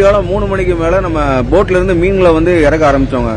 காலம் 3 மணிக்கு மேல நம்ம போட்ல இருந்து மீன்களை வந்து இறக்க ஆரம்பிச்சோங்க.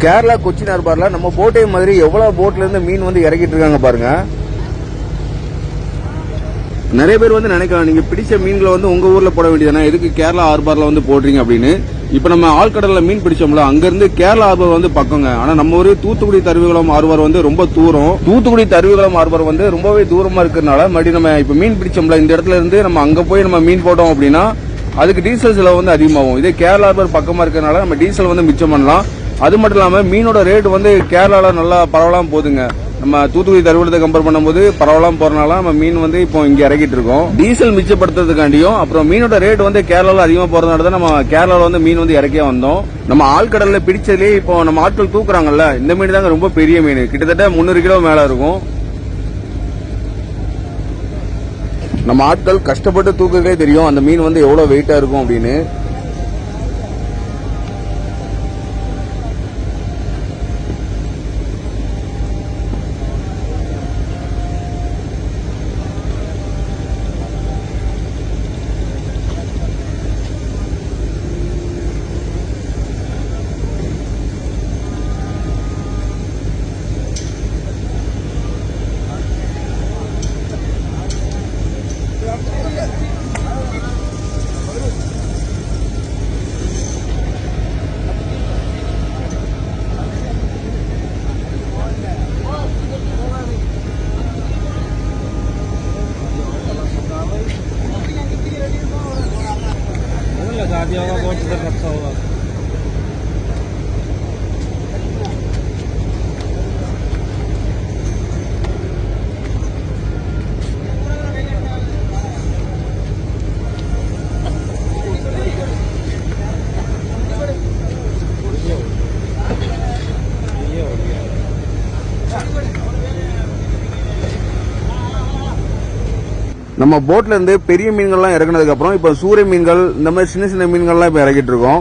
கேரளா கொச்சின் ஹார்பர்ல நம்ம போட்டே மாதிரி எவ்வளவு போட்ல இருந்து மீன் வந்து இறக்கிட்டு இருக்காங்க பாருங்க. நிறைய பேர் வந்து நினைக்கலாம், நீங்க பிடிச்ச மீன்களை வந்து உங்க ஊர்ல போட வேண்டியதானே, எதுக்கு கேரளா ஹார்பர்ல வந்து போடுறீங்க அப்படின்னு. இப்ப நம்ம ஆழ்கடல்ல மீன் பிடிச்சோம்ல, அங்க இருந்து கேரளா ஹார்பர் வந்து பக்கங்க. ஆனா நம்ம ஊரு தூத்துக்குடி தருவிகுளம் ஹார்பர் வந்து ரொம்ப தூரம். தூத்துக்குடி தருவிகுளம் ஹார்பர் வந்து ரொம்பவே தூரமா இருக்கிறதுனால மறுபடியும் நம்ம இப்ப மீன் பிடிச்சோம்ல, இந்த இடத்துல இருந்து நம்ம அங்க போய் நம்ம மீன் போட்டோம் அப்படின்னா அதுக்கு டீசல் செலவு வந்து அதிகமாகும். இதே கேரளா ஹார்பர் பக்கமா இருக்கிறதுனால நம்ம டீசல் வந்து மிச்சம் பண்ணலாம். அது மட்டும் இல்லாம மீனோட ரேட் வந்து கேரளால நல்லா பரவலாம் போகுதுங்க. நம்ம தூத்துக்குடி தருவிகுளத்தை கம்பேர் பண்ணும்போது பரவலாம் போறதுனால நம்ம மீன் வந்து இப்போ இங்க இறக்கிட்டு இருக்கோம். டீசல் மிச்சப்படுத்துறதுக்காண்டியும் அப்புறம் மீனோட ரேட் வந்து கேரளால அதிகமா போறதுனால தான் நம்ம கேரளால வந்து மீன் வந்து இறக்கியா வந்தோம். நம்ம ஆழ்கடல்ல பிடிச்சதுலேயே இப்போ நம்ம ஆட்கள் தூக்குறாங்கல்ல, இந்த மீன் தாங்க ரொம்ப பெரிய மீன், கிட்டத்தட்ட 300 கிலோ மேல இருக்கும். நம்ம ஆட்கள் கஷ்டப்பட்டு தூக்குறதே தெரியும் அந்த மீன் வந்து எவ்வளவு வெயிட்டா இருக்கும் அப்படின்னு. दिया होगा बहुत इधर रखा होगा। நம்ம போட்ல இருந்து பெரிய மீன்கள்லாம் இறக்குனதுக்கு அப்புறம் இப்ப சூறை மீன்கள் இந்த மாதிரி சின்ன சின்ன மீன்கள்லாம் இப்ப இறக்கிட்டு இருக்கோம்.